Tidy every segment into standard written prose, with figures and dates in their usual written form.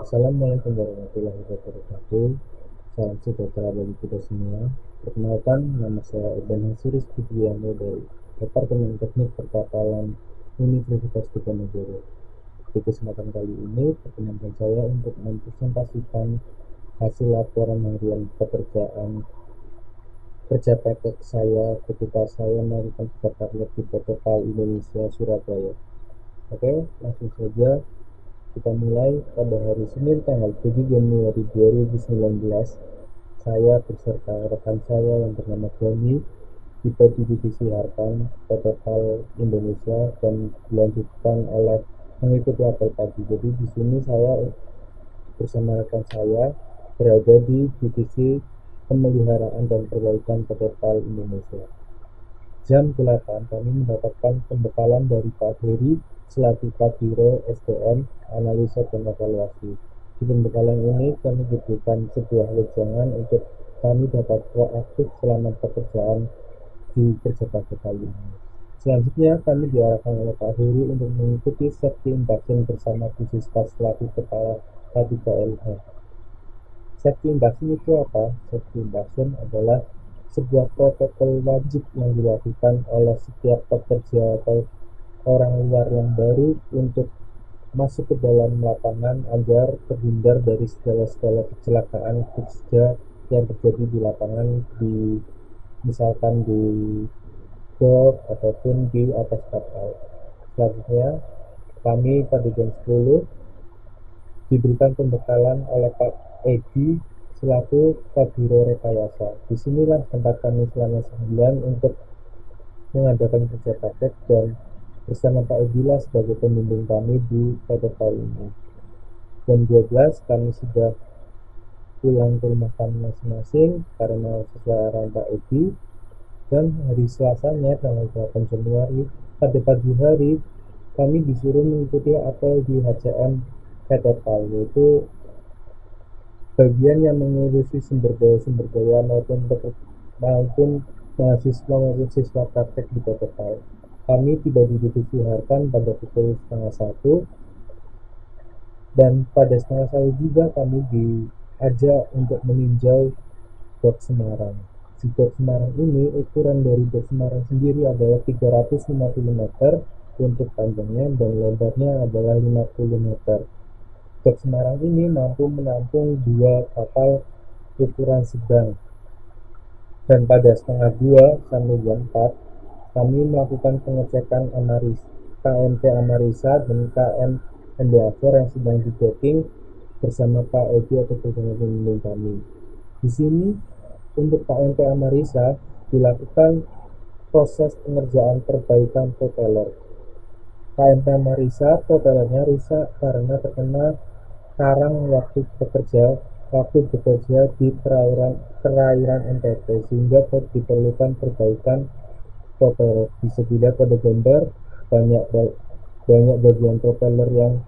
Assalamualaikum warahmatullahi wabarakatuh. Salam sejahtera bagi kita semua. Perkenalkan, nama saya Edan Hasiris Putriano dari Departemen Teknik Perkapalan Universitas Diponegoro. Di kesempatan kali ini, perkenankan saya untuk mempresentasikan hasil laporan harian pekerjaan kerja praktek saya ketika saya melakukan kerja praktek di PT PAL Indonesia Surabaya. Oke, langsung saja kita mulai. Pada hari Senin tanggal 7 Januari 2019, saya beserta rekan saya yang bernama Dani tiba di divisi Harkan PT PAL Indonesia dan dilanjutkan oleh mengikuti apel pagi. Jadi di sini saya bersama rekan saya berada di divisi pemeliharaan dan perbaikan PT PAL Indonesia. Jam 8 kami mendapatkan pembekalan dari Pak Heri selaku Kabiro SDM analisa dan evaluasi. Di pembekalan ini kami diberikan sebuah wejangan untuk kami dapat proaktif selama pekerjaan di kerja bakti kali ini. Selanjutnya kami diarahkan oleh Pak Heri untuk mengikuti safety induction bersama Bu Siska selaku kepala K3LH. Safety induction itu apa? Safety induction adalah sebuah protokol wajib yang dilakukan oleh setiap pekerja atau orang luar yang baru untuk masuk ke dalam lapangan agar terhindar dari segala kecelakaan kerja yang terjadi di lapangan, misalkan di dock ataupun di atas kapal. Selanjutnya kami pada jam 10 diberikan pembekalan oleh Pak Edi selaku Kabiro Rekayasa. Disinilah tempat kami selama sebulan untuk mengadakan kerja praktek dan bersama Pak Edi lah sebagai pembimbing kami di PT PAL ini. Jam 12 kami sudah pulang ke rumah kami masing-masing karena sesuai arahan Pak Edi, dan hari Selasanya tanggal 8 Januari pada pagi hari kami disuruh mengikuti apel di HCM PT PAL, yaitu bagian yang mengurusi sumber daya maupun mahasiswa maupun siswa praktek di PT PAL. Kami tiba di divisi Harkan pada pukul 12:30, dan pada 12:30 juga kami diajak untuk meninjau Dok Semarang. Di Dok Semarang ini, ukuran dari Dok Semarang sendiri adalah 350 meter untuk panjangnya dan lebarnya adalah 50 meter. Dok Semarang ini mampu menampung 2 kapal ukuran sedang. Dan pada 12:30 sampai jam 4 kami melakukan pengecekan KMP Amarisa dan KM Endeavor yang sedang di-docking bersama Pak Edi atau bersama pembimbing kami. Di sini untuk KMP Amarisa dilakukan proses pengerjaan perbaikan propeller. KMP Amarisa propellernya rusak karena terkena karang waktu bekerja di perairan NTT, sehingga diperlukan perbaikan propeller. Bisa dilihat pada gambar banyak bagian propeller yang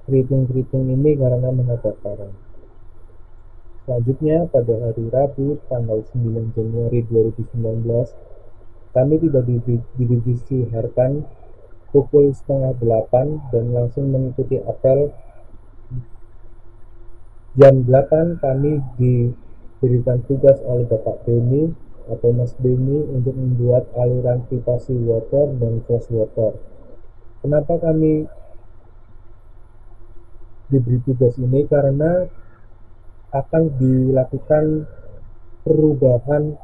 keriting ini karena menghadap karang. Selanjutnya pada hari Rabu tanggal 9 Januari 2019 kami tiba di divisi Harkan pukul 7:30 dan langsung mengikuti apel. Jam 8 kami diberikan tugas oleh Bapak Beni atau Mas Beni untuk membuat aliran pipa seawater dan fresh water. Kenapa kami diberi tugas ini? Karena akan dilakukan perubahan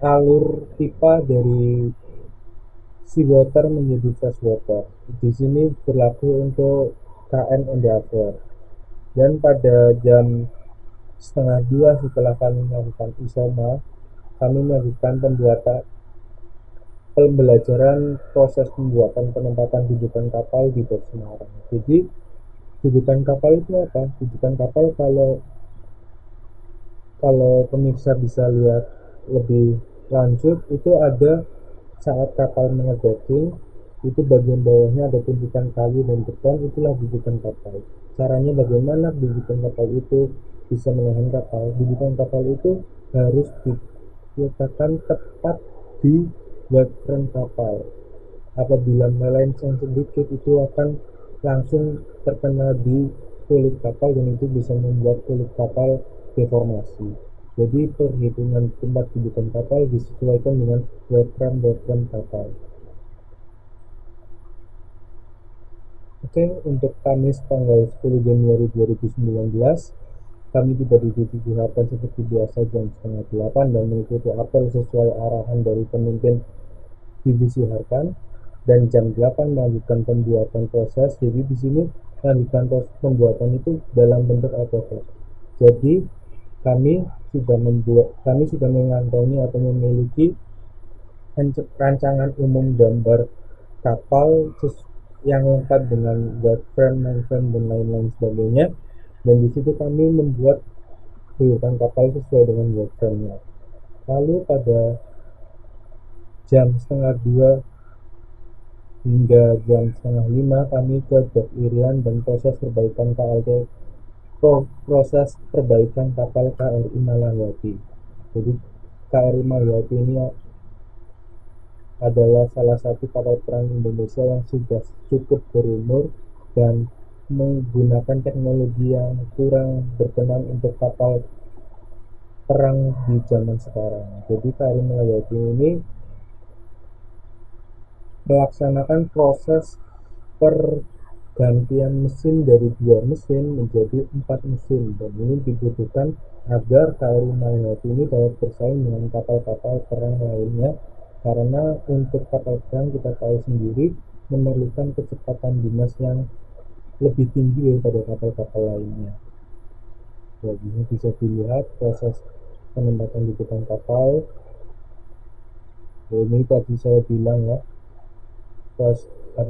alur pipa dari seawater menjadi fresh water. Di sini berlaku untuk KM Endeavor. Dan pada jam 1:30 setelah kami melakukan ISOMA, kami melakukan pembelajaran proses pembuatan penempatan dudukan kapal di Dok Semarang. Jadi dudukan kapal itu apa? Dudukan kapal, kalau pemirsa bisa lihat lebih lanjut, itu ada saat kapal mengedocking, itu bagian bawahnya ada tumpukan kayu dan beton, itulah dudukan kapal. Caranya bagaimana dudukan kapal itu bisa menahan kapal? Dudukan kapal itu harus diletakkan tepat di web frame kapal. Apabila melenceng sedikit, itu akan langsung terkena di kulit kapal dan itu bisa membuat kulit kapal deformasi. Jadi perhitungan tempat dudukan kapal disesuaikan dengan wireframe kapal. Oke, untuk Kamis tanggal 10 Januari 2019, kami tiba di divisi harapan seperti biasa jam setengah 8 dan mengikuti apel sesuai arahan dari pemimpin divisi harapan, dan jam 8 melanjutkan pembuatan proses. Jadi di sini melanjutkan proses pembuatan itu dalam bentuk AutoCAD. Jadi kami sudah mengantongi atau memiliki rancangan umum gambar kapal yang lengkap dengan wireframe, mainframe dan lain-lain sebagainya, dan di situ kami membuat dudukan kapal sesuai dengan wireframe-nya. Lalu pada jam setengah 2 hingga jam setengah 5 kami ke Dok Irian dan proses perbaikan kapal KRI Malayati. Jadi KRI Malayati ini adalah salah satu kapal perang Indonesia yang sudah cukup berumur dan menggunakan teknologi yang kurang berkenan untuk kapal perang di zaman sekarang. Jadi KRI Malayati ini melaksanakan proses pergantian mesin dari 2 mesin menjadi 4 mesin, dan ini dibutuhkan agar KRI Malayati ini dapat bersaing dengan kapal-kapal perang lainnya, karena untuk kapal perang kita tahu sendiri memerlukan kecepatan dinas yang lebih tinggi daripada kapal-kapal lainnya. Jadi ini bisa dilihat proses penempatan dudukan kapal. Ini tadi saya bilang ya,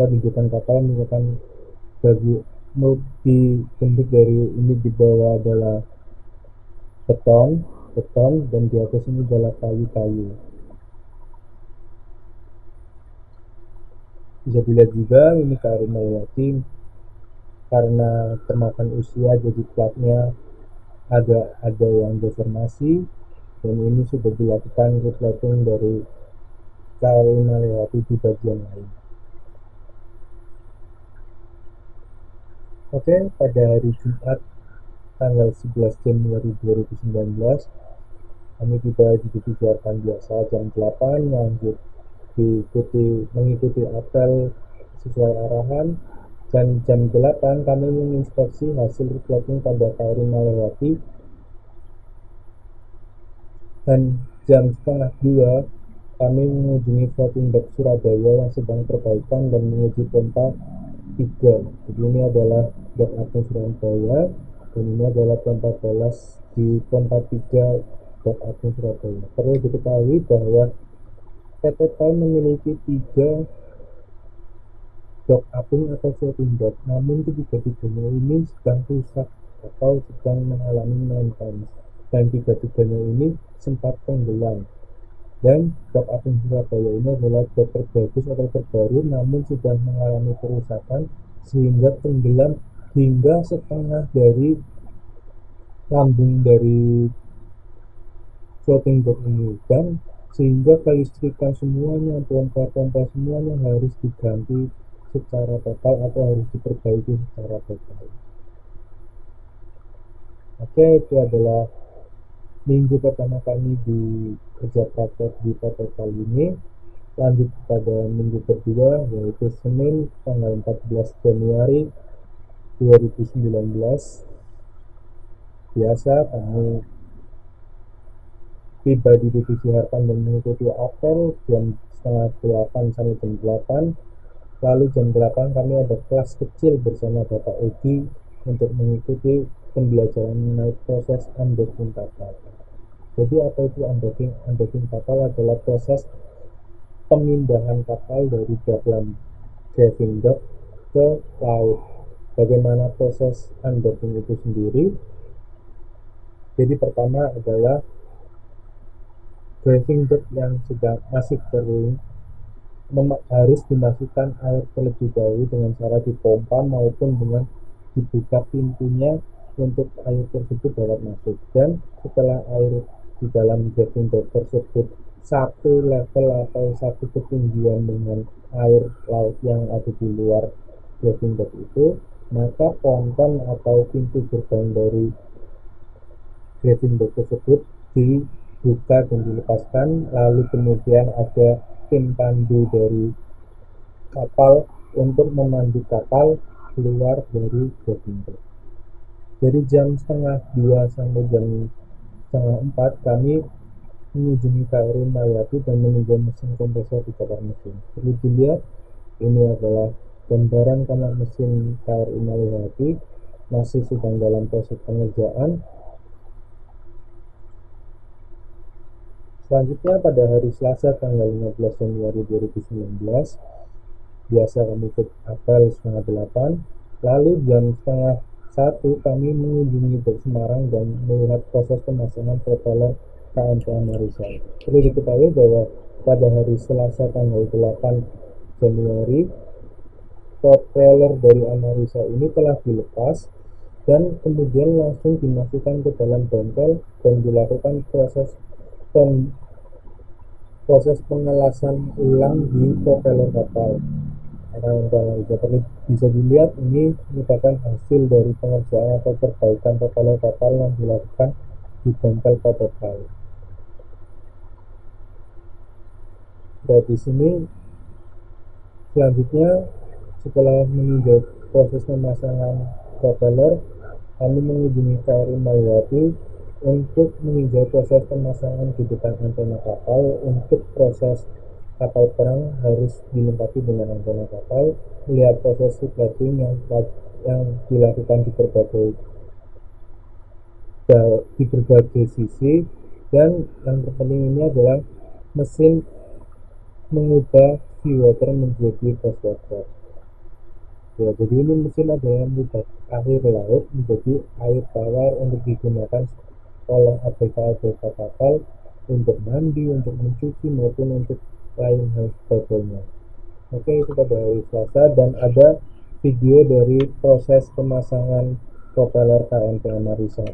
dudukan kapal merupakan bentuk dari ini. Di bawah adalah beton dan di atas ini adalah kayu. Bisa dilihat juga ini KRI Malayati, karena termakan usia jadi platnya ada yang deformasi, dan ini sudah dilakukan replating dari KRI Malayati di bagian lain. Oke, pada hari Jumat tanggal 11 Januari 2019 kami tiba di divisi harapan biasa jam 8, mengikuti apel sesuai arahan, dan jam 8 kami menginspeksi hasil reflecting pada KRI Malayati, dan jam setengah 2 kami mengunjungi floating dock Surabaya yang sedang perbaikan dan menguji pompa 3. Jadi ini adalah Dok Agung Surabaya, dan ini adalah pompa balas di pompa 3 Dok Agung Surabaya. Perlu diketahui bahwa PT PAL memiliki 3 dok apung atau floating dock, namun ketiga-tiganya ini sedang rusak atau sedang mengalami maintenance, dan tiga-tiganya ini sempat tenggelam. Dan dok apung Surabaya ini adalah dok terbagus atau terbaru, namun sudah mengalami kerusakan sehingga tenggelam hingga setengah dari lambung dari floating dock ini, dan sehingga kelistrikan semuanya, pompa-pompa semuanya harus diganti secara total atau harus diperbaiki secara total. Oke, itu adalah minggu pertama kami di kerja praktek di PT kali ini. Lanjut pada minggu kedua, yaitu Senin tanggal 14 Januari 2019. Biasa kami tiba di divisi harapan dan mengikuti apel jam setengah 8 sampai jam 8. Lalu jam 8 kami ada kelas kecil bersama Bapak Egi untuk mengikuti pembelajaran mengenai proses undocking kapal. Jadi apa itu undocking? Undocking kapal adalah proses pemindahan kapal dari dalam driving dock ke laut. Bagaimana proses undocking itu sendiri? Jadi pertama adalah driving dock yang masih kering harus dimasukkan air terlebih dahulu dengan cara dipompa maupun dengan dibuka pintunya untuk air tersebut dapat masuk. Dan setelah air di dalam driving dock tersebut satu level atau satu ketinggian dengan air laut yang ada di luar graving dock itu, maka ponton atau pintu gerbang dari graving dock tersebut dibuka dan dilepaskan, lalu kemudian ada tim pandu dari kapal untuk memandu kapal keluar dari graving dock. Dari jam setengah 2 sampai jam setengah 4 kami mengunjungi KRI Mayati dan meninjau mesin kompresor di kamar mesin. Perlu dilihat, ini adalah gambaran kamar mesin KRI Mayati, masih sedang dalam proses pengerjaan. Selanjutnya pada hari Selasa tanggal 15 Januari 2019, biasa kami ikut apel setengah 8, lalu jam setengah 1 kami mengunjungi Dok Semarang dan melihat proses pemasangan propeller KMP Amarisa. Perlu diketahui bahwa pada hari Selasa tanggal 8 Januari, propeller dari Amarisa ini telah dilepas dan kemudian langsung dimasukkan ke dalam bengkel dan dilakukan proses pengelasan ulang di propeller kapal. Bisa dilihat, ini merupakan hasil dari pengerjaan atau perbaikan propeller kapal yang dilakukan di bengkel pada kali. Dan di sini selanjutnya, setelah meninjau proses pemasangan propeller, kami mengunjungi KRI Mayati untuk meninjau proses pemasangan gigitan antena kapal. Untuk proses kapal perang harus dilengkapi dengan antena kapal, melihat proses subletting yang dilakukan di berbagai sisi, dan yang terpenting ini adalah mesin mengubah seawater menjadi freshwater. Ya, jadi ini mesin adalah mengubah air laut menjadi air tawar untuk digunakan oleh ABK kapal untuk mandi, untuk mencuci, maupun untuk lain hal sebagainya. Oke, itu pada hari Selasa, dan ada video dari proses pemasangan propeller KMP Amarisa.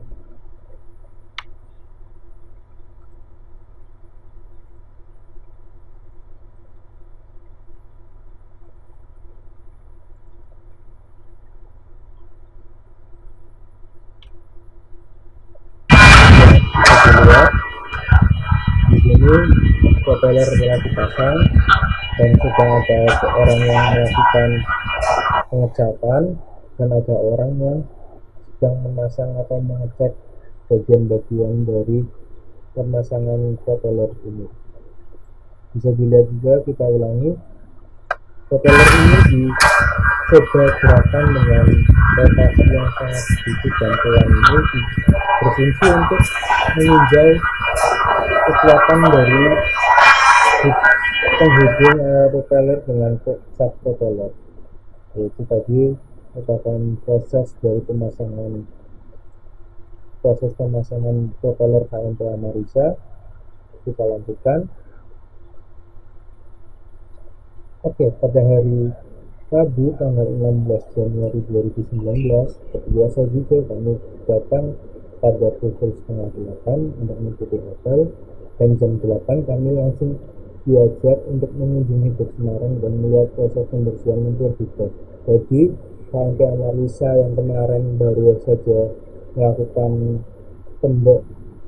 Di sini propeller telah dipasang dan sudah ada seorang yang melakukan pengecatan dan ada orang yang sedang memasang atau mengecek bagian-bagian dari pemasangan propeller ini. Bisa dilihat juga, kita ulangi, propeller ini dicoba gerakan dengan rotasi yang sangat sedikit dan pelan. Ini berfungsi untuk meninjau kekuatan dari penghubung propeller dengan sub propeller. Itu tadi merupakan proses pemasangan propeller KMP Amarisa. Kita lanjutkan. Oke, pada hari Rabu tanggal 16 Januari 2019, seperti biasa juga kami datang pada pukul setengah 8 untuk mengikuti apel, dan jam 8 kami langsung diajak untuk mengunjungi Dok Semarang dan melihat proses pembersihan lumpur di dok. Jadi KMP Amarisa yang kemarin baru saja melakukan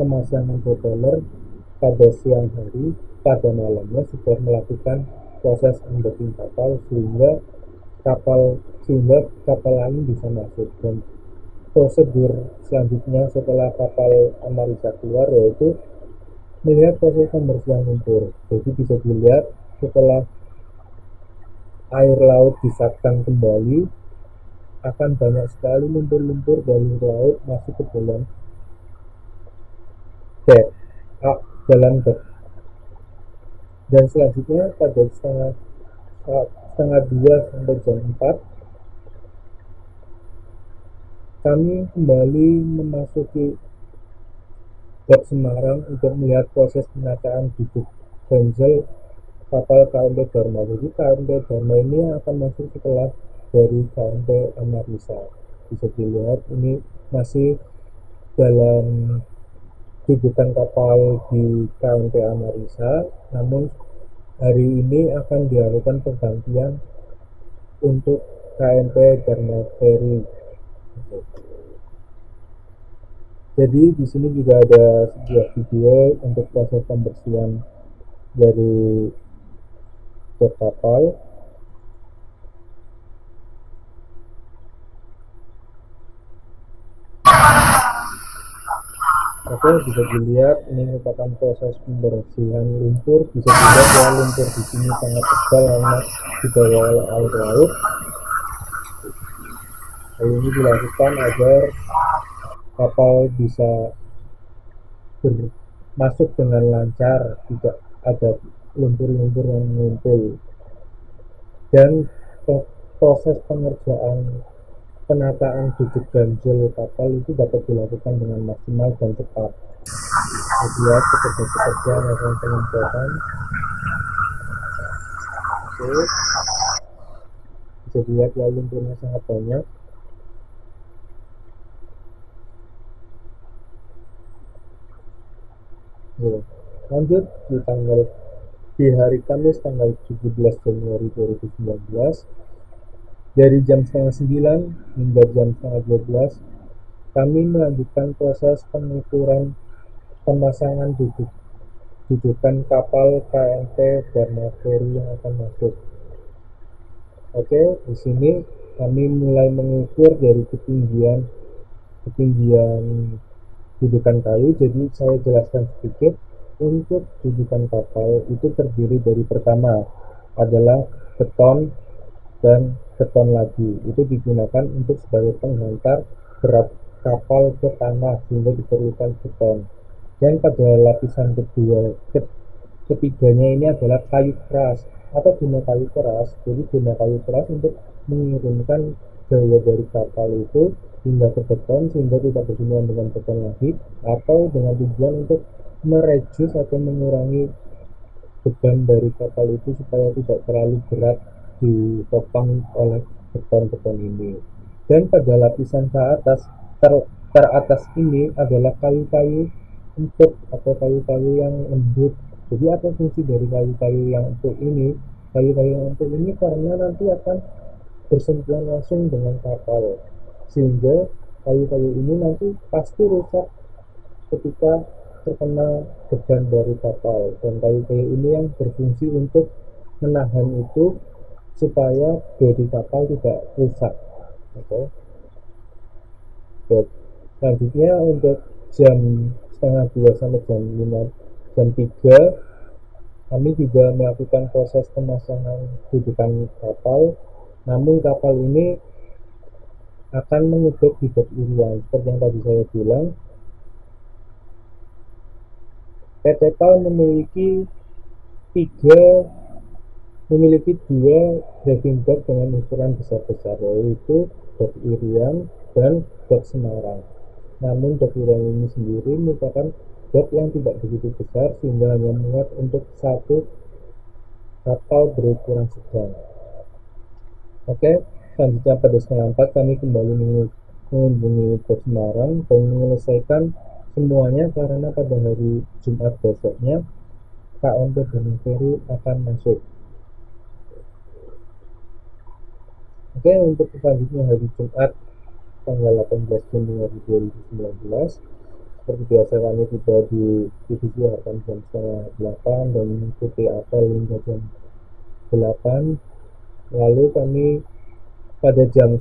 pemasangan propeller pada siang hari, pada malamnya sudah melakukan proses undocking kapal sehingga kapal lain bisa masuk. Dan prosedur selanjutnya setelah kapal Amarisa keluar yaitu melihat proses pembersihan lumpur. Jadi bisa dilihat, setelah air laut disatkan kembali, akan banyak sekali lumpur-lumpur dari laut masuk ke dalam dek. Dan selanjutnya pada setengah 2 sampai jam 4 kami kembali memasuki Dok Semarang untuk melihat proses penataan bibit ganjel kapal KMP Dharma. Jadi KMP Dharma ini akan masuk setelah dari KMP Amarisa. Bisa dilihat ini masih dalam dudukan kapal di KMP Amarisa, namun hari ini akan dilakukan pergantian untuk KMP Dharma Ferry. Jadi di sini juga ada sebuah video untuk proses pembersihan dari kapal. Oke, bisa dilihat ini merupakan proses pembersihan lumpur. Bisa dilihat ya, lumpur di sini sangat tebal karena dibawa oleh air laut. Hal ini dilakukan agar kapal bisa masuk dengan lancar, tidak ada lumpur-lumpur yang mengumpul. Dan proses pengerjaan penataan duduk ganjil kapal itu dapat dilakukan dengan maksimal dan cepat. Lihat pekerja-pekerja melakukan pengembangan. Oke, bisa dilihat ya, lumpurnya sangat banyak. Lanjut di hari Kamis tanggal 17 Januari 2019 dari jam setengah 9 hingga jam setengah 12 kami melanjutkan proses pengukuran pemasangan dudukan kapal KMP Dharma Ferry yang akan masuk. Oke, di sini kami mulai mengukur dari ketinggian dudukan kayu. Jadi saya jelaskan sedikit. Untuk dudukan kapal itu terdiri dari pertama adalah beton dan beton lagi. Itu digunakan untuk sebagai penghantar berat kapal ke tanah sehingga diperlukan beton. Dan pada lapisan ketiganya ini adalah kayu keras atau guna kayu keras. Jadi guna kayu keras untuk mengirimkan gaya dari kapal itu hingga ke beton sehingga tidak bersentuhan dengan beton lagi, atau dengan tujuan untuk mereduce atau mengurangi beban dari kapal itu supaya tidak terlalu berat ditopang oleh beton-beton ini. Dan pada lapisan teratas ini adalah kayu-kayu empuk atau kayu-kayu yang lembut. Jadi apa fungsi dari kayu-kayu yang empuk ini? Kayu-kayu yang empuk ini karena nanti akan bersentuhan langsung dengan kapal, sehingga kayu-kayu ini nanti pasti rusak ketika terkena beban dari kapal. Dan kayu-kayu ini yang berfungsi untuk menahan itu supaya bodi kapal tidak rusak. Oke. Selanjutnya untuk jam setengah 2 sampai jam 3 kami juga melakukan proses pemasangan dudukan kapal. Namun kapal ini akan menguduk di dok Irian. Seperti yang tadi saya bilang, PT PAL memiliki dua diving dock dengan ukuran besar-besar, yaitu dok Irian dan dok Semarang. Namun dok Irian ini sendiri merupakan dok yang tidak begitu besar sehingga hanya muat untuk satu kapal berukuran sedang. Oke, selanjutnya pada setengah 4 kami kembali mengunjungi dok Semarang dan menyelesaikan semuanya karena pada hari Jumat besoknya KMP Dharma Ferry akan masuk. Oke, untuk selanjutnya hari Jumat tanggal 18 Januari 2019, seperti biasa kami tiba di divisi Harkan jam setengah 8 dan mengikuti apel hingga jam 8. Lalu kami pada jam 1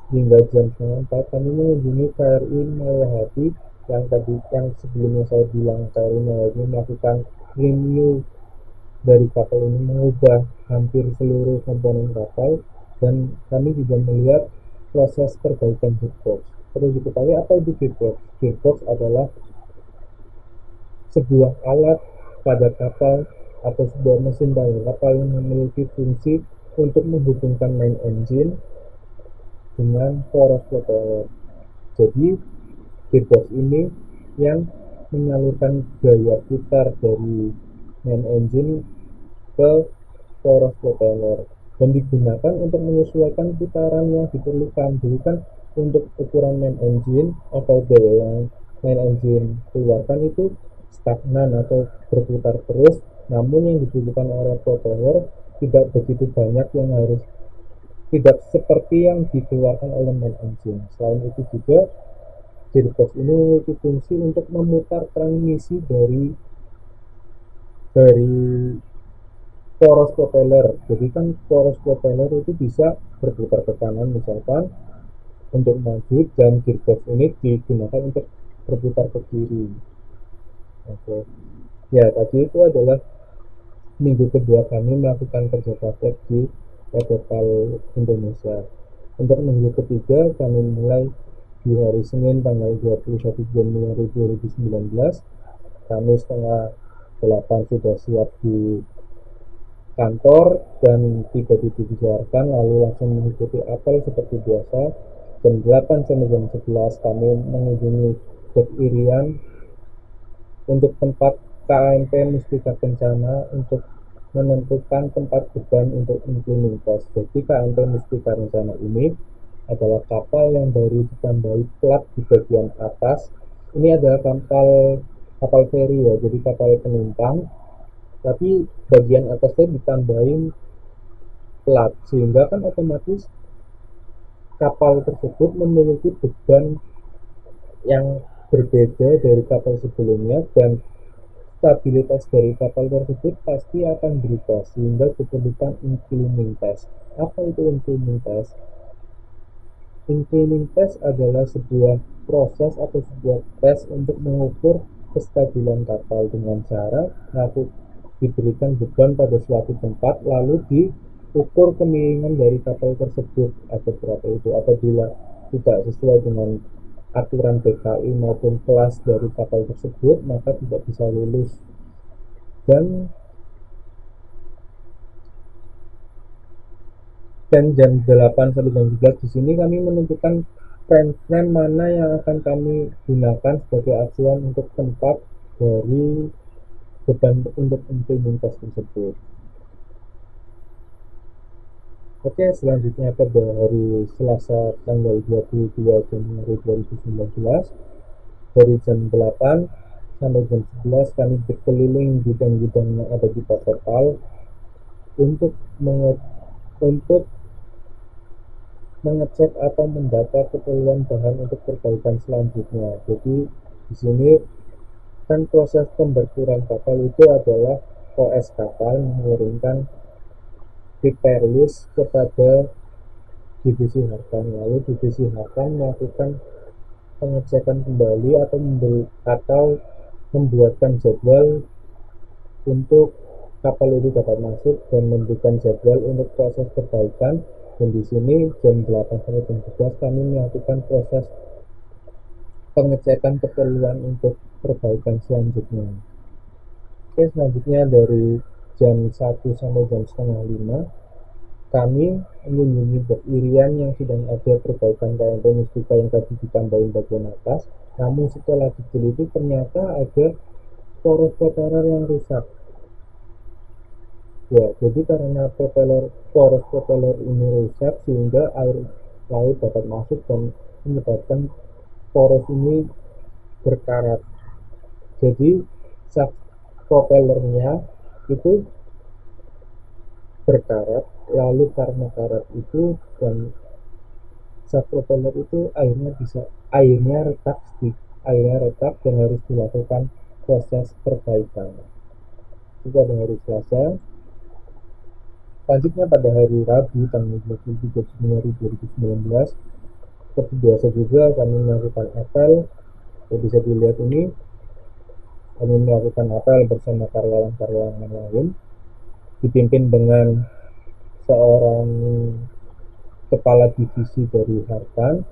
hingga jam setengah 4 kami mengunjungi KRI Malayahati yang sebelumnya saya bilang KRI Malayahati melakukan renew dari kapal ini, mengubah hampir seluruh komponen kapal, dan kami juga melihat proses perbaikan gearbox. Perlu diketahui apa itu gearbox? Gearbox adalah sebuah alat pada kapal atau sebuah mesin pada kapal yang memiliki fungsi untuk menghubungkan main engine dengan poros propeller. Jadi gearbox ini yang menyalurkan gaya putar dari main engine ke poros propeller dan digunakan untuk menyesuaikan putaran yang diperlukan. Jadi kan untuk ukuran main engine atau daya yang main engine keluarkan itu stagnan atau berputar terus, namun yang dibutuhkan oleh propeller tidak begitu banyak yang harus tidak seperti yang dikeluarkan oleh main engine. Selain itu juga gearbox ini memiliki fungsi untuk memutar transmisi dari poros propeller. Jadi kan poros propeller itu bisa berputar ke kanan misalkan untuk maju, dan gearbox ini digunakan untuk berputar ke kiri. Oke. Ya, tadi itu adalah minggu kedua kami melakukan kerja praktek di Epokal Indonesia. Untuk minggu ketiga kami mulai di hari Senin tanggal 21 Januari 2019. Kami setengah 8 sudah siap di kantor dan tiba di dibicarakan, lalu langsung mengikuti apel seperti biasa. Jam 8 sampai jam 11 kami mengunjungi Dok Irian untuk tempat KMP Mustika Kencana untuk menentukan tempat beban untuk inclining test. Jadi KMP Mustika Kencana ini adalah kapal yang baru ditambahi plat di bagian atas. Ini adalah kapal feri ya, jadi kapal penumpang, tapi bagian atasnya ditambahin plat, sehingga kan otomatis kapal tersebut memiliki beban yang berbeda dari kapal sebelumnya, dan stabilitas dari kapal tersebut pasti akan berubah, sehingga diperlukan inclining test. Apa itu inclining test? Inclining test adalah sebuah proses atau sebuah tes untuk mengukur kestabilan kapal dengan cara diberikan beban pada suatu tempat, lalu diukur kemiringan dari kapal tersebut atau berapa itu. Apabila tidak sesuai dengan aturan BKI maupun kelas dari kapal tersebut, maka tidak bisa lulus. Dan jam 8 sampai jam 11 di sini kami menentukan frame mana yang akan kami gunakan sebagai acuan untuk tempat dari beban untuk implementasi tersebut. Oke, selanjutnya pada hari Selasa tanggal 22 Januari 2019 dari jam 8 sampai jam 11 kami berkeliling gudang-gudang yang ada di Papal untuk untuk mengecek atau mendata keperluan bahan untuk perbaikan selanjutnya. Jadi di sini kan proses pemberkiran kapal itu adalah OS kapal mengirimkan repair list kepada divisi Harkan, lalu divisi Harkan melakukan pengecekan kembali atau membuatkan jadwal untuk kapal itu dapat masuk dan memberikan jadwal untuk proses perbaikan. Dan di sini jam 8 sampai jam 11 kami melakukan proses pengecekan keperluan untuk perbaikan selanjutnya. Oke, selanjutnya dari jam 1 sampai jam setengah 5 kami mengunjungi Dok Irian yang sedang ada perbaikan KMP Mustika yang tadi ditambahin bagian atas. Namun setelah diteliti ternyata ada poros propeller yang rusak. Ya, jadi karena poros propeller ini rusak, sehingga air laut dapat masuk dan menyebabkan poros ini berkarat. Jadi sak propellernya itu berkarat, lalu karena karat itu dan sak propeller itu airnya retak dan harus dilakukan proses perbaikan. Itu pada hari Selasa. Selanjutnya pada hari Rabu tanggal 23 Januari 2019 seperti biasa juga kami melakukan apel. Ya, bisa dilihat ini kami melakukan apel bersama karyawan-karyawan yang lain, dipimpin dengan seorang kepala divisi dari Harkan.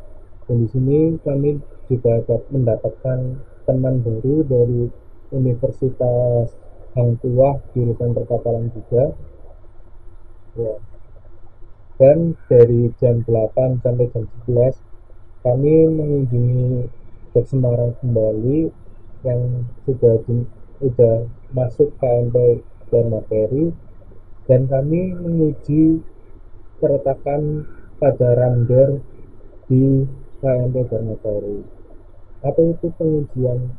Dan di sini kami juga mendapatkan teman baru dari Universitas Hang Tuah jurusan perkapalan juga. Ya. Dan dari jam 8 sampai jam 11 kami mengunjungi Dok Semarang kembali yang sudah masuk KMP dan materi, dan kami menguji keretakan pada ramder di KMP dan materi. Apa itu pengujian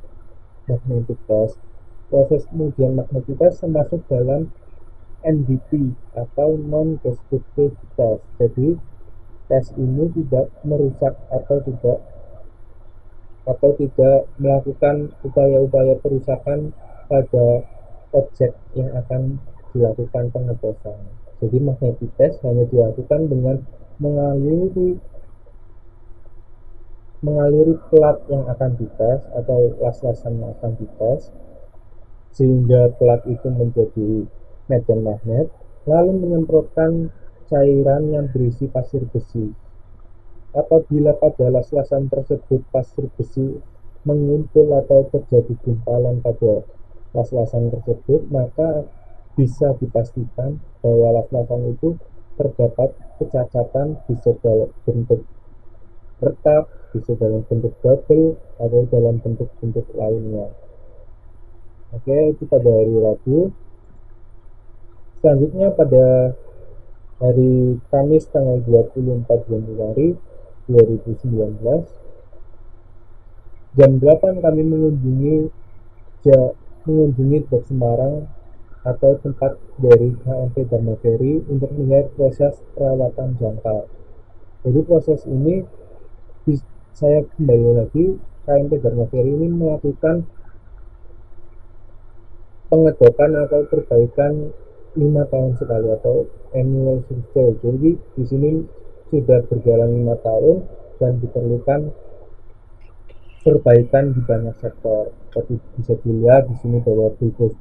magnetic test? Proses pengujian magnetic test termasuk dalam NDT atau non-destructive test. Jadi tes ini tidak merusak atau tidak melakukan upaya-upaya perusakan pada objek yang akan dilakukan pengetesan. Jadi magnetic test hanya dilakukan dengan mengaliri plat yang akan dites atau las-lasan yang akan dites, sehingga plat itu menjadi medan magnet, lalu menyemprotkan cairan yang berisi pasir besi. Apabila pada las-lasan tersebut pasir besi mengumpul atau terjadi gumpalan pada las-lasan tersebut, maka bisa dipastikan bahwa las-lasan itu terdapat kecacatan, bisa dalam bentuk retak, bisa dalam bentuk bubble, atau dalam bentuk-bentuk lainnya. Oke, itu pada hari Rabu. Selanjutnya pada hari Kamis tanggal 24 Januari 2019 jam 8 kami mengunjungi Blok Semarang atau tempat dari KMP Dharma Ferry untuk melihat proses perawatan jangkar. Jadi proses ini saya kembali lagi, KMP Dharma Ferry ini melakukan pengedokan atau perbaikan 5 tahun sekali atau annual survey. Jadi di sini sudah berjalan 5 tahun dan diperlukan perbaikan di banyak sektor. Seperti bisa dilihat di sini bahwa billboard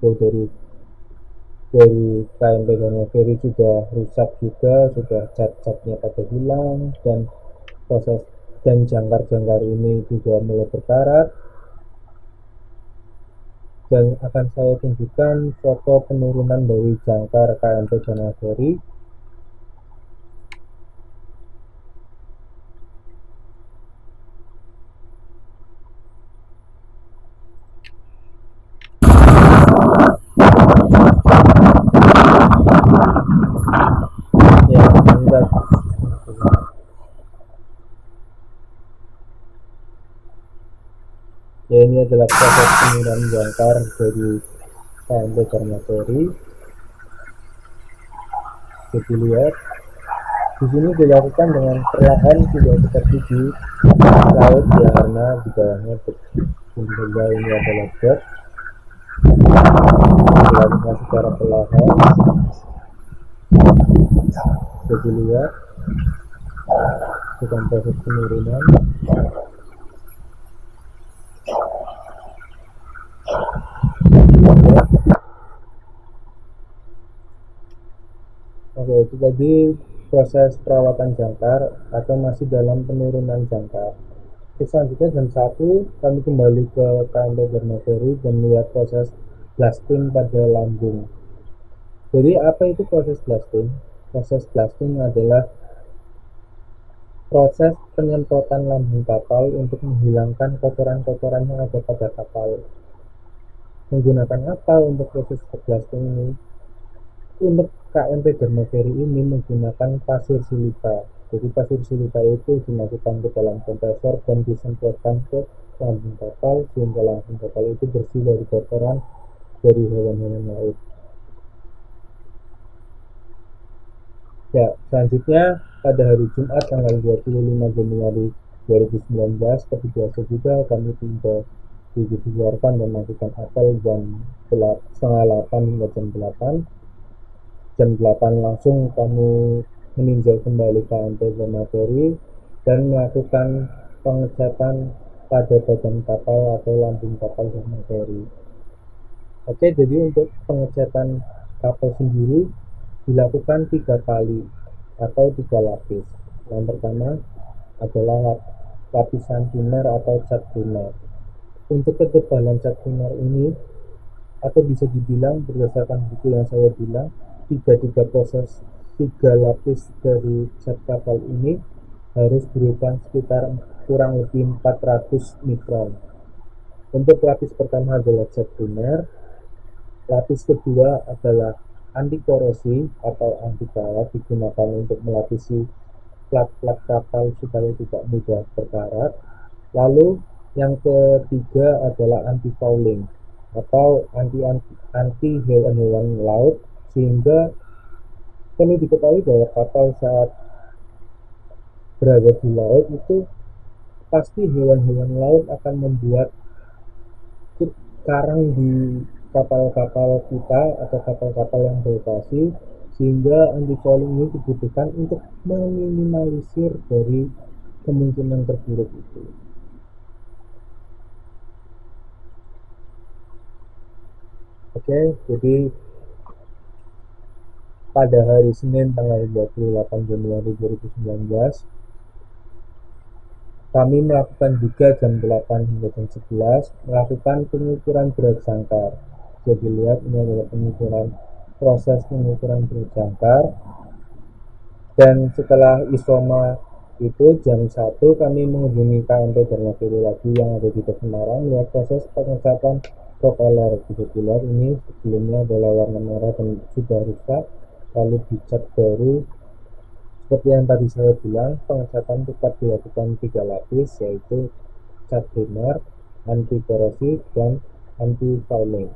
dari KMP Dharma Ferry sudah rusak juga, sudah cat-catnya pada hilang, dan proses dan jangkar-jangkar ini juga mulai berkarat. Dan akan saya tunjukkan foto penurunan dari jangkar KMP Dharma Ferry. Ya, ini adalah proses penurunan jangkar dari KMP Dharma Ferry. Jadi lihat di sini dilakukan dengan perlahan, tidak seperti di laut ya, karena di bawahnya sehingga ini adalah dot. Dilakukan secara perlahan. Jadi lihat bukan proses penurunan. Oke, itu tadi proses perawatan jangkar atau masih dalam penurunan jangkar. Selanjutnya jam 1 kami kembali ke KMP Dharma Ferry dan melihat proses blasting pada lambung. Jadi apa itu proses blasting? Proses blasting adalah proses penyemprotan lambung kapal untuk menghilangkan kotoran-kotoran yang ada pada kapal. Menggunakan apa untuk proses blasting ini? Untuk KMP Dharma Ferry ini menggunakan pasir silika. Jadi pasir silika itu dimasukkan ke dalam kompresor dan disemprotkan ke lambung kapal sehingga lambung kapal itu bersih dari kotoran dari hewan-hewan laut. Ya, selanjutnya pada hari Jumat tanggal 25 Januari 2019 seperti biasa juga kami tiba dikeluarkan dan melakukan apel jam 7:30 hingga jam 8. Jam 8 langsung kami meninjau kembali KMP Dharma Ferry dan melakukan pengecatan pada badan kapal atau lambung kapal Dharma Ferry. Oke, jadi untuk pengecatan kapal sendiri dilakukan 3 kali atau 3 lapis. Yang pertama adalah lapisan primer atau cat primer. Untuk ketebalan cat primer ini, atau bisa dibilang berdasarkan buku yang saya bilang, 3 lapis dari cat kapal ini harus berukuran sekitar kurang lebih 400 mikron. Untuk lapis pertama adalah cat primer, lapis kedua adalah anti korosi atau anti karat, digunakan untuk melapisi plat-plat kapal supaya tidak mudah berkarat. Lalu yang ketiga adalah anti fouling atau anti hewan-hewan laut sehingga perlu diketahui bahwa kapal saat berada di laut itu pasti hewan-hewan laut akan membuat karang di kapal-kapal kita atau kapal-kapal yang beroperasi, sehingga anti-fouling ini dibutuhkan untuk meminimalisir dari kemungkinan terburuk itu. Oke, jadi pada hari Senin tanggal 28 Januari 2019 kami melakukan juga jam 8 hingga jam 11 melakukan pengukuran berat jangkar. Jadi lihat, ini adalah proses pengukuran berat jangkar. Dan setelah isoma itu jam 1 kami mengunjungi KMP Dharma Dewi lagi yang ada di Semarang melihat proses pengecatan propeller. Jadi lihat, ini sebelumnya adalah warna merah dan sudah rusak, lalu dicat baru. Seperti yang tadi saya bilang, pengecatan tetap dilakukan 3 lapis, yaitu cat primer, anti korosi, dan anti fouling.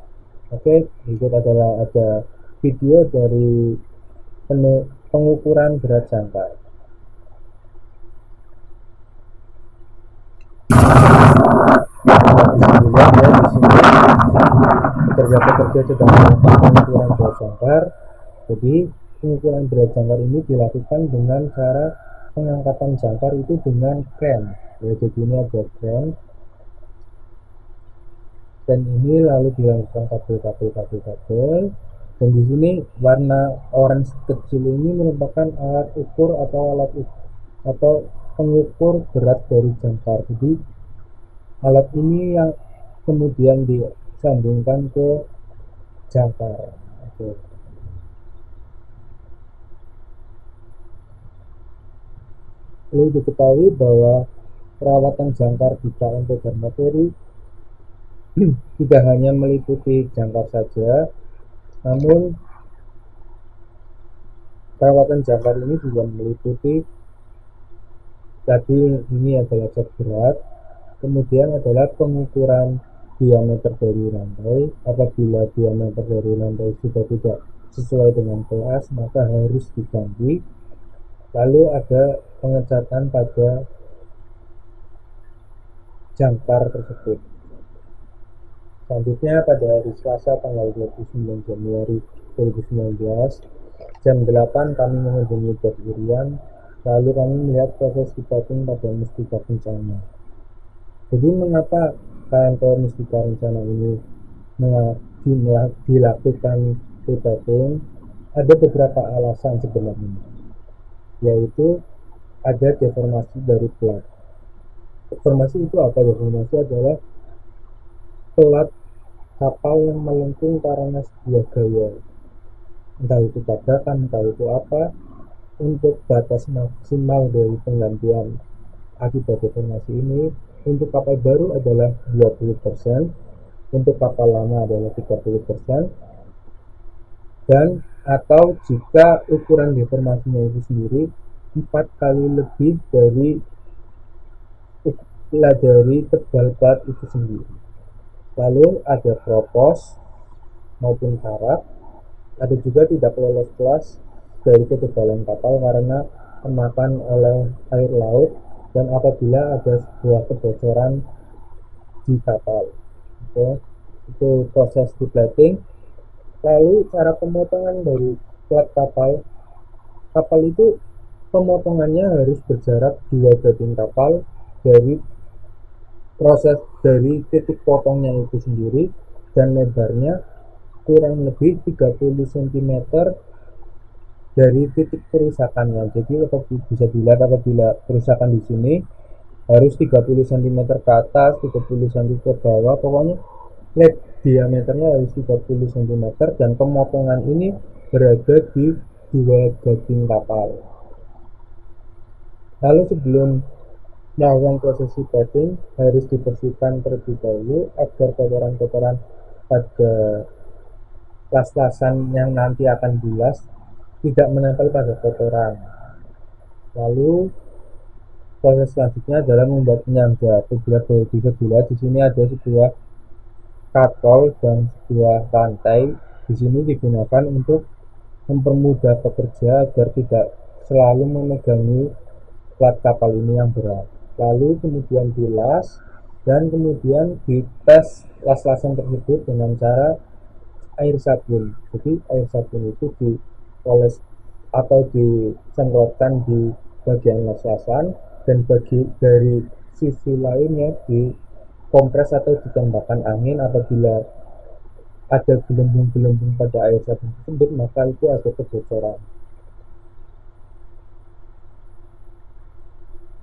Oke, berikut adalah ada video dari pengukuran berat jangkar. Dilihat ya, di sini pekerja-pekerja sedang melakukan pengukuran berat jangkar. Jadi pengukuran berat jangkar ini dilakukan dengan cara pengangkatan jangkar itu dengan kren. Ya, jadi ini ada kren, dan ini lalu dilakukan kabel. Dan di sini warna orange kecil ini merupakan alat ukur atau pengukur berat dari jangkar. Jadi alat ini yang kemudian disambungkan ke jangkar. Oke. Perlu diketahui bahwa perawatan jangkar di KMP Dharma Dewi tidak hanya meliputi jangkar saja, namun perawatan jangkar ini juga meliputi tadi ini adalah cat berat, kemudian adalah pengukuran diameter dari rantai. Apabila diameter dari rantai sudah tidak sesuai dengan kelas, maka harus diganti. Lalu ada pengecatan pada jangkar tersebut. Selanjutnya pada hari Selasa tanggal 29 Januari 2019 jam 8 kami mengunjungi Dok Irian, lalu kami melihat proses pipating pada Mustika Kencana. Jadi mengapa KMP Mustika Kencana ini dilakukan pipating? Ada beberapa alasan sebenarnya, yaitu ada deformasi dari plat. Deformasi itu apa? Deformasi adalah pelat kapal yang melengkung karena sebuah gaya, entah itu tabrakan, entah itu apa. Untuk batas maksimal dari penggantian akibat deformasi ini untuk kapal baru adalah 20%, untuk kapal lama adalah 30%, dan atau jika ukuran deformasinya itu sendiri 4 kali lebih dari tebal plat itu sendiri. Lalu ada propos maupun karat. Ada juga tidak lolos kelas dari ketebalan kapal karena kemakan oleh air laut dan apabila ada sebuah kebocoran di kapal. Oke, itu proses di plating. Lalu cara pemotongan dari plat kapal itu pemotongannya harus berjarak 2 badan kapal dari proses dari titik potongnya itu sendiri, dan lebarnya kurang lebih 30 cm dari titik kerusakannya. Jadi bisa dilihat apabila kerusakan di sini harus 30 cm ke atas, 30 cm ke bawah, pokoknya diameternya harus 30 cm, dan pemotongan ini berada di 2 badan kapal. Lalu sebelum melakukan proses pipating harus dibersihkan terlebih dahulu agar kotoran-kotoran pada las-lasan yang nanti akan bilas tidak menempel pada kotoran. Lalu proses selanjutnya adalah membuat penyangga. Bisa dilihat di sini ada sebuah katol dan sebuah rantai. Di sini digunakan untuk mempermudah pekerja agar tidak selalu memegangi plat kapal ini yang berat. Lalu kemudian dilas dan kemudian dites las-lasan tersebut dengan cara air sabun. Jadi air sabun itu dioles atau disemprotkan di bagian las-lasan, dan bagi dari sisi lainnya dikompres atau ditembakkan angin. Apabila ada gelembung-gelembung pada air sabun tersebut, maka itu ada kebocoran.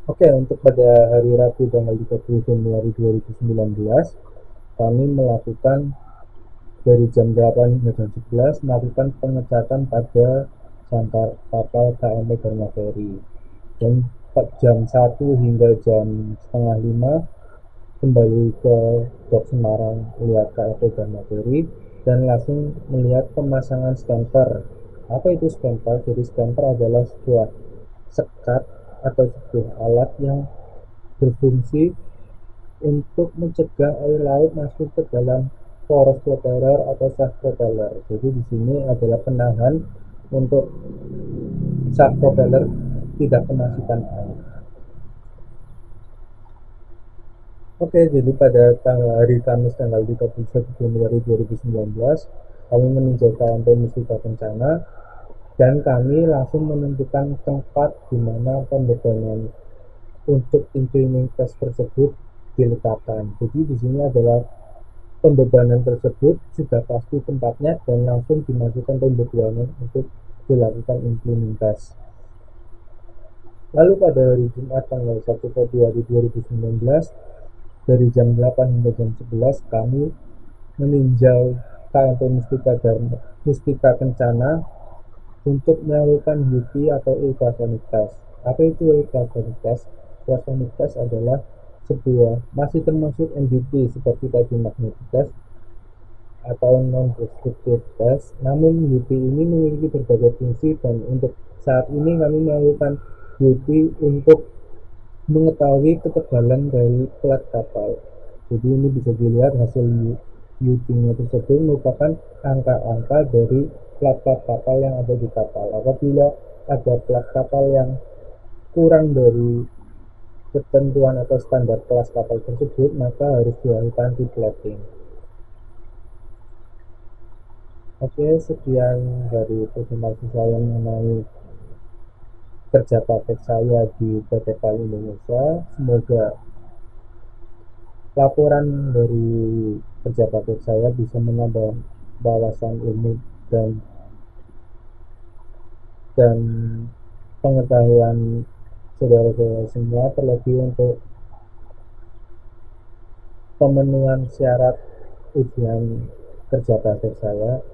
Oke, untuk pada hari Rabu tanggal 30 Januari 2019, kami melakukan dari jam 8 hingga jam 11 melakukan pengecatan pada jangkar kapal KM Dharma Ferry, dan jam 1 hingga jam setengah 5 kembali ke Dok Semarang melihat KM Dharma Ferry dan langsung melihat pemasangan stamper. Apa itu stamper? Jadi stamper adalah sebuah sekat atau sebuah alat yang berfungsi untuk mencegah air laut masuk ke dalam poros propeller atau shaft propeller. Jadi di sini adalah penahan untuk shaft propeller tidak kemasukan air. Oke, jadi pada hari Kamis tanggal 31 Januari 2019 kami meninjau KMP Mustika Kencana dan kami langsung menentukan tempat di mana pembebanan untuk inclining test tersebut diletakkan. Jadi di sini adalah pembebanan tersebut sudah pasti tempatnya dan langsung dimasukkan pembebanan untuk dilakukan inclining test. Lalu pada hari Jumat tanggal 1 Februari 2019 dari jam 8 hingga jam 11 kami meninjau KMP Mustika Kencana untuk melakukan UT atau ultrasonic test. Apa itu ultrasonic test? Ultrasonic test adalah sebuah, masih termasuk NDT seperti tadi magnetic test atau non-destructive test, namun UT ini memiliki berbagai fungsi, dan untuk saat ini kami melakukan UT untuk mengetahui ketebalan dari plat kapal. Jadi ini bisa dilihat hasil UT-nya tersebut merupakan angka-angka dari plat-plat kapal yang ada di kapal. Apabila ada plat kapal yang kurang dari ketentuan atau standar kelas kapal tersebut, maka harus dilakukan replating. Oke, sekian dari presentasi saya mengenai kerja praktek saya di PT PAL Indonesia. Semoga laporan dari kerja praktek saya bisa menambah wawasan ilmu dan pengetahuan saudara-saudara semua, terlebih untuk pemenuhan syarat ujian kerja praktek saya.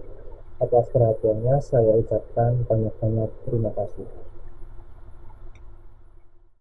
Atas perhatiannya saya ucapkan banyak-banyak terima kasih.